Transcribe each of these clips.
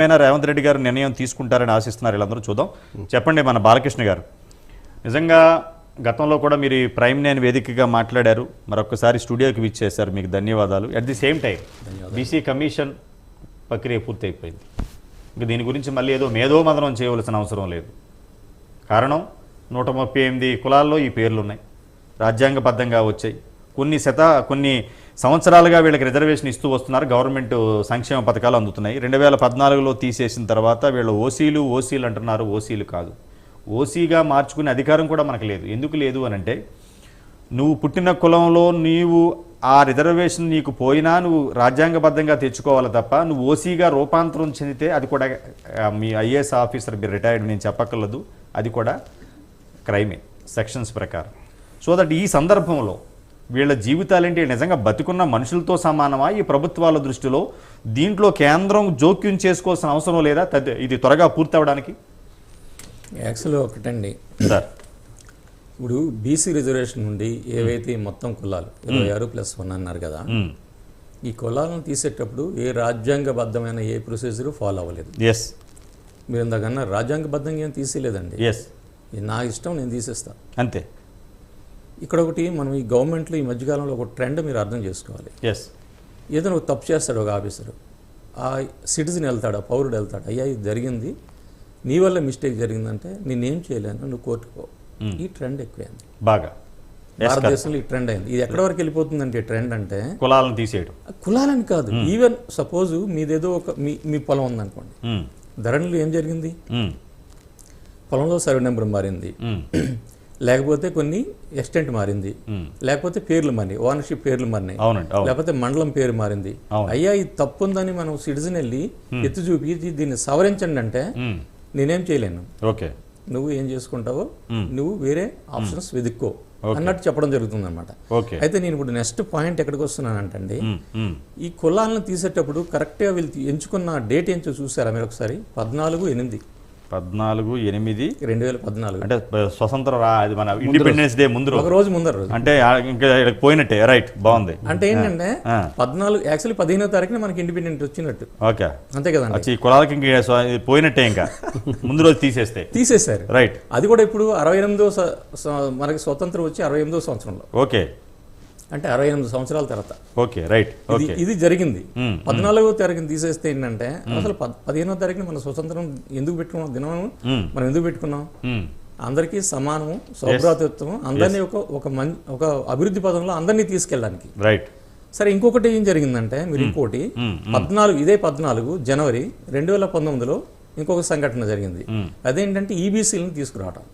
రేవంత్ రెడ్డి గారు నిర్ణయం తీసుకుంటారని ఆశిస్తున్నారు. వీళ్ళందరూ చూద్దాం. చెప్పండి మన బాలకృష్ణ గారు, నిజంగా గతంలో కూడా మీరు ప్రైమ్ నైన్ వేదికగా మాట్లాడారు, మరొకసారి స్టూడియోకి విచ్చేశారు, మీకు ధన్యవాదాలు. At the same time BC commission ప్రక్రియ పూర్తయిపోయింది. ఇంక దీని గురించి మళ్ళీ ఏదో మేధోమదనం చేయవలసిన అవసరం లేదు. కారణం 138 కులాల్లో ఈ పేర్లు ఉన్నాయి, రాజ్యాంగబద్ధంగా వచ్చాయి. కొన్ని సంవత్సరాలుగా వీళ్ళకి రిజర్వేషన్ ఇస్తూ వస్తున్నారు, గవర్నమెంట్ సంక్షేమ పథకాలు అందుతున్నాయి. 2014లో తీసేసిన తర్వాత వీళ్ళు ఓసీలు అంటున్నారు, ఓసీలు కాదు. ఓసీగా మార్చుకునే అధికారం కూడా మనకు లేదు. ఎందుకు లేదు అని అంటే, నువ్వు పుట్టిన కులంలో నీవు ఆ రిజర్వేషన్ నీకు పోయినా నువ్వు రాజ్యాంగబద్ధంగా తెచ్చుకోవాలి తప్ప, నువ్వు ఓసీగా రూపాంతరం చెందితే అది కూడా మీ ఐఏఎస్ ఆఫీసర్ మీరు రిటైర్డ్ నేను చెప్పక్కర్లేదు, అది కూడా క్రైమే సెక్షన్స్ ప్రకారం. సో దట్ ఈ సందర్భంలో వీళ్ళ జీవితాలేంటి, నిజంగా బతికున్న మనుషులతో సమానమా ఈ ప్రభుత్వాల దృష్టిలో? దీంట్లో కేంద్రం జోక్యం చేసుకోవాల్సిన అవసరం లేదా ఇది త్వరగా పూర్తి అవ్వడానికి? యాక్చువల్గా ఒకటండి సార్, ఇప్పుడు బీసీ రిజర్వేషన్ నుండి ఏవైతే మొత్తం కులాలు 26+1 అన్నారు కదా, ఈ కులాలను తీసేటప్పుడు ఏ రాజ్యాంగబద్ధమైన ఏ ప్రొసీజర్ ఫాలో అవ్వలేదు. ఎస్, మీరు ఇందాకన్నా రాజ్యాంగబద్ధంగా ఏం తీసేయలేదండి. ఎస్, నా ఇష్టం నేను తీసేస్తాను అంతే. ఇక్కడ ఒకటి మనం ఈ గవర్నమెంట్లో ఈ మధ్యకాలంలో ఒక ట్రెండ్ మీరు అర్థం చేసుకోవాలి. ఎస్, ఏదైనా ఒక తప్పు చేస్తాడు ఒక ఆఫీసరు, ఆ సిటిజన్ వెళ్తాడు, ఆ పౌరుడు వెళ్తాడు, అయ్యా ఇది జరిగింది, నీ వల్ల మిస్టేక్ జరిగిందంటే నేనేం చేయలేను, నువ్వు కోర్టుకో. ఈ ట్రెండ్ ఎక్కువైంది బాగా భారతదేశంలో. ఈ ట్రెండ్ అయింది. ఇది ఎక్కడి వరకు వెళ్ళిపోతుందంటే ట్రెండ్ అంటే కులాలను తీసేయడం. కులాలని కాదు, ఈవెన్ సపోజ్ మీదేదో ఒక మీ పొలం ఉందనుకోండి, ధరణిలో ఏం జరిగింది, పొలంలో సర్వే నెంబర్ మారింది, లేకపోతే కొన్ని ఎక్స్టెంట్ మారింది, లేకపోతే పేర్లు మారినాయి, ఓనర్షిప్ పేర్లు మారినాయి, లేకపోతే మండలం పేరు మారింది. అయ్యా ఇది తప్పు ఉందని మనం సిటిజన్ వెళ్ళి ఎత్తు చూపి దీన్ని సవరించండి అంటే నేనేం చేయలేను. ఓకే, నువ్వు ఏం చేసుకుంటావో నువ్వు వేరే ఆప్షన్స్ వెతుక్కో అన్నట్టు చెప్పడం జరుగుతుంది అనమాట. అయితే నేను ఇప్పుడు నెక్స్ట్ పాయింట్ ఎక్కడికి వస్తున్నానంటండి, ఈ కులాలను తీసేటప్పుడు కరెక్ట్గా వీళ్ళు ఎంచుకున్న డేట్ ఏంటో చూసారా మీరు ఒకసారి? 14/8/2014 అంటే స్వతంత్ర అది మన ఇండిపెండెన్స్ డే ముందు ఒక రోజు ముందర రోజు అంటే ఇంకా పోయినట్టే. రైట్, బాగుంది. అంటే ఏంటంటే 14 యాక్చువల్లీ 15వ తారీఖున మనకి ఇండిపెండెంట్ వచ్చినట్టు. ఓకే, అంతే కదండి. కులాలకి పోయినట్టే, ఇంకా ముందు రోజు తీసేశారు. రైట్, అది కూడా ఇప్పుడు 68వ మనకి స్వతంత్రం వచ్చి 68వ సంవత్సరంలో. ఓకే, అంటే 68 సంవత్సరాల తర్వాత. ఓకే, రైట్, ఇది జరిగింది. 14వ తారీఖున తీసేస్తే ఏంటంటే, అసలు 15వ తారీఖున మన స్వతంత్రం ఎందుకు పెట్టుకున్నాం, దినం మనం ఎందుకు పెట్టుకున్నాం? అందరికీ సమానము, సౌభ్రాతృత్వం, అందరినీ ఒక అభివృద్ధి పదంలో అందరినీ తీసుకెళ్ళడానికి. రైట్. సరే, ఇంకొకటి ఏం జరిగిందంటే, మీరు ఇంకోటి 14 జనవరి 2019లో ఇంకొక సంఘటన జరిగింది. అదేంటంటే ఈబీసీలను తీసుకురావడం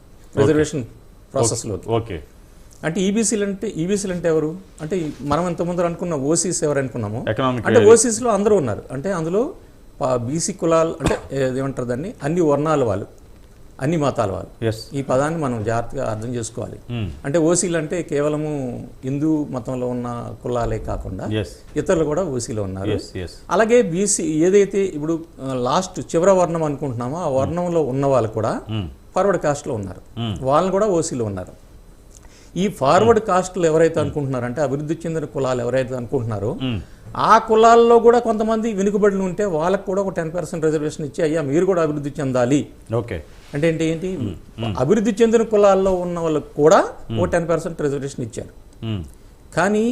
రిజర్వేషన్ ప్రాసెస్లోకి. ఓకే, అంటే ఈబీసీలు అంటే ఎవరు అంటే, మనం ఇంతకుముందు అనుకున్న ఓసీస్ ఎవరు అనుకున్నామో, అంటే ఓసీస్లో అందరూ ఉన్నారు. అంటే అందులో బీసీ కులాలు అంటే ఏమంటారు దాన్ని, అన్ని వర్ణాల వాళ్ళు, అన్ని మతాల వాళ్ళు. ఈ పదాన్ని మనం జాగ్రత్తగా అర్థం చేసుకోవాలి. అంటే ఓసీలు అంటే కేవలము హిందూ మతంలో ఉన్న కులాలే కాకుండా ఇతరులు కూడా ఓసీలో ఉన్నారు. అలాగే బీసీ ఏదైతే ఇప్పుడు లాస్ట్ చివరి వర్ణం అనుకుంటున్నామో, ఆ వర్ణంలో ఉన్న వాళ్ళు కూడా ఫార్వర్డ్ కాస్ట్లో ఉన్నారు, వాళ్ళని కూడా ఓసీలో ఉన్నారు. ఈ ఫార్వర్డ్ కాస్ట్లు ఎవరైతే అనుకుంటున్నారంటే, అభివృద్ధి చెందిన కులాలు ఎవరైతే అనుకుంటున్నారో, ఆ కులాల్లో కూడా కొంతమంది వెనుకబడి ఉంటే వాళ్ళకు కూడా ఒక 10% రిజర్వేషన్ ఇచ్చి, అయ్యా మీరు కూడా అభివృద్ధి చెందాలి. ఓకే, అంటే ఏంటి అభివృద్ధి చెందిన కులాల్లో ఉన్న వాళ్ళకు కూడా ఒక 10% రిజర్వేషన్ ఇచ్చారు. కానీ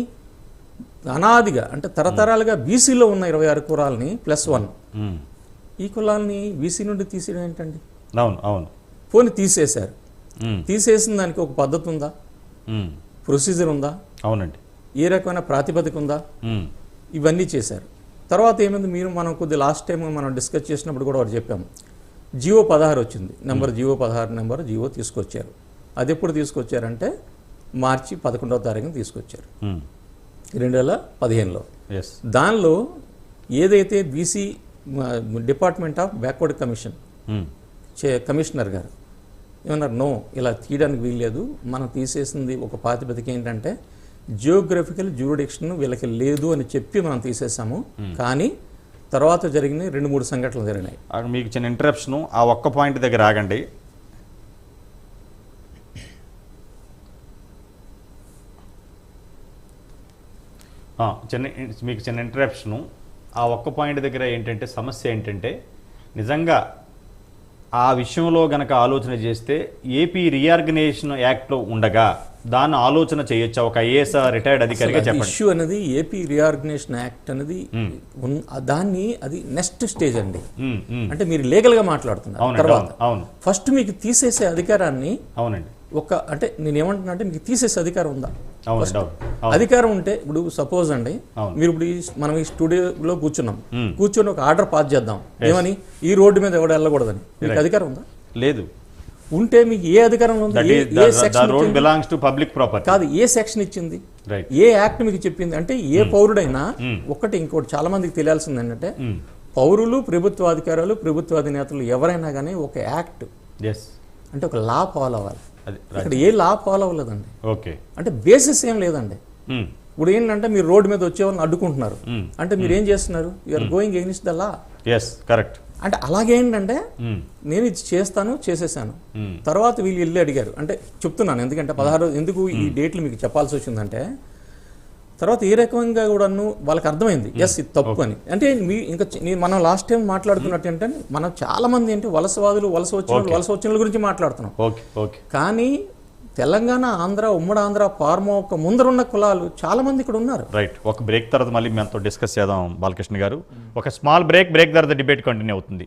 అనాదిగా అంటే తరతరాలుగా బీసీలో ఉన్న 26 కులాలని +1 ఈ కులాలని బీసీ నుండి తీసేయడం ఏంటండి? పోనీ తీసేశారు, తీసేసిన దానికి ఒక పద్ధతి ఉందా, ప్రొసీజర్ ఉందా? అవునండి. ఏ రకమైన ప్రాతిపదిక ఉందా? ఇవన్నీ చేశారు. తర్వాత ఏమైంది, మనం కొద్ది లాస్ట్ టైం మనం డిస్కస్ చేసినప్పుడు కూడా ఒకటి చెప్పాము, జియో 16 వచ్చింది, జియో 16 జియో తీసుకొచ్చారు. అది ఎప్పుడు తీసుకొచ్చారంటే మార్చి 11వ తారీఖున తీసుకొచ్చారు 2015లో. దానిలో ఏదైతే BC department of backward commission commissioner గారు ఏమన్నారు, నో ఇలా తీయడానికి వీల్లేదు, మనం తీసేసింది ఒక ప్రాతిపదిక ఏంటంటే జియోగ్రఫికల్ జ్యూరిడిక్షన్ వీళ్ళకి లేదు అని చెప్పి మనం తీసేసాము. కానీ తర్వాత జరిగిన 2-3 సంఘటనలు జరిగినాయి. మీకు చిన్న ఇంటరప్షన్, ఆ ఒక్క పాయింట్ దగ్గర ఆగండి. మీకు చిన్న ఇంటరప్షను, ఆ ఒక్క పాయింట్ దగ్గర ఏంటంటే సమస్య ఏంటంటే, నిజంగా ఆ విషయంలో గనక ఆలోచన చేస్తే ఏపీ రీఆర్గనైజేషన్ యాక్ట్లో ఉండగా దాన్ని ఆలోచన చేయొచ్చా? ఒక ఐఏఎస్ రిటైర్డ్ అధికారిగా చెప్పండి. ఇష్యూ అనేది ఏపీ రీఆర్గనైజేషన్ యాక్ట్ అనేది దాన్ని అది నెక్స్ట్ స్టేజ్ అండి. అంటే మీరు లీగల్ గా మాట్లాడుతున్నారు. తర్వాత ఫస్ట్ మీకు తీసేసే అధికారాన్ని, అవునండి, అంటే నేను ఏమంటున్నా అంటే మీకు తీసేసే అధికారం ఉందా? అధికారం ఉంటే ఇప్పుడు సపోజ్ అండి, మీరు ఇప్పుడు మనం ఈ స్టూడియోలో కూర్చొని ఒక ఆర్డర్ పాస్ చేద్దాం, ఏమని ఈ రోడ్డు మీద ఎవడు వెళ్ళకూడదని. మీకు అధికారం ఉందా? లేదు. ఉంటే మీకు ఏ అధికారం ఉంది? కాదు, ఏ సెక్షన్ ఇచ్చింది? ఏ యాక్ట్ మీకు చెప్పింది? అంటే ఏ పౌరుడైనా ఒకటి ఇంకోటి చాలా మందికి తెలియాల్సింది ఏంటంటే, పౌరులు, ప్రభుత్వ అధికారులు, ప్రభుత్వ అధినేతలు ఎవరైనా కానీ ఒక యాక్ట్ అంటే ఒక లా ఫాలో అవ్వాలి. ఇక్కడ ఏ లా ఫాలో అవ్వలేదండి. అంటే బేసిస్ ఏం లేదండి. ఇప్పుడు ఏంటంటే మీరు రోడ్డు మీద వచ్చే వాళ్ళని అడ్డుకుంటున్నారు అంటే మీరు ఏం చేస్తున్నారు? You're going against the law. Correct. అంటే అలాగేంటంటే నేను ఇది చేసేసాను, తర్వాత వీళ్ళు వెళ్ళి అడిగారు అంటే చెప్తున్నాను. ఎందుకంటే 16 ఎందుకు ఈ డేట్లు మీకు చెప్పాల్సి వచ్చిందంటే, తర్వాత ఏ రకంగా కూడా వాళ్ళకి అర్థమైంది ఎస్ ఇది తప్పు అని. అంటే ఇంకా మనం లాస్ట్ టైం మాట్లాడుకున్నట్టు ఏంటంటే, మనం చాలా మంది ఏంటి వలసవాదులు, వలస వచ్చిన గురించి మాట్లాడుతున్నాం. కానీ తెలంగాణ, ఆంధ్ర, ఉమ్మడి ఆంధ్ర, ఫార్మా ఒక ముందరున్న కులాలు చాలా మంది ఇక్కడ ఉన్నారు. రైట్. ఒక బ్రేక్ తర్వాత మళ్ళీ మనతో డిస్కస్ చేద్దాం బాలకృష్ణ గారు. ఒక స్మాల్ బ్రేక్ తర్వాత డిబేట్ కంటిన్యూ అవుతుంది.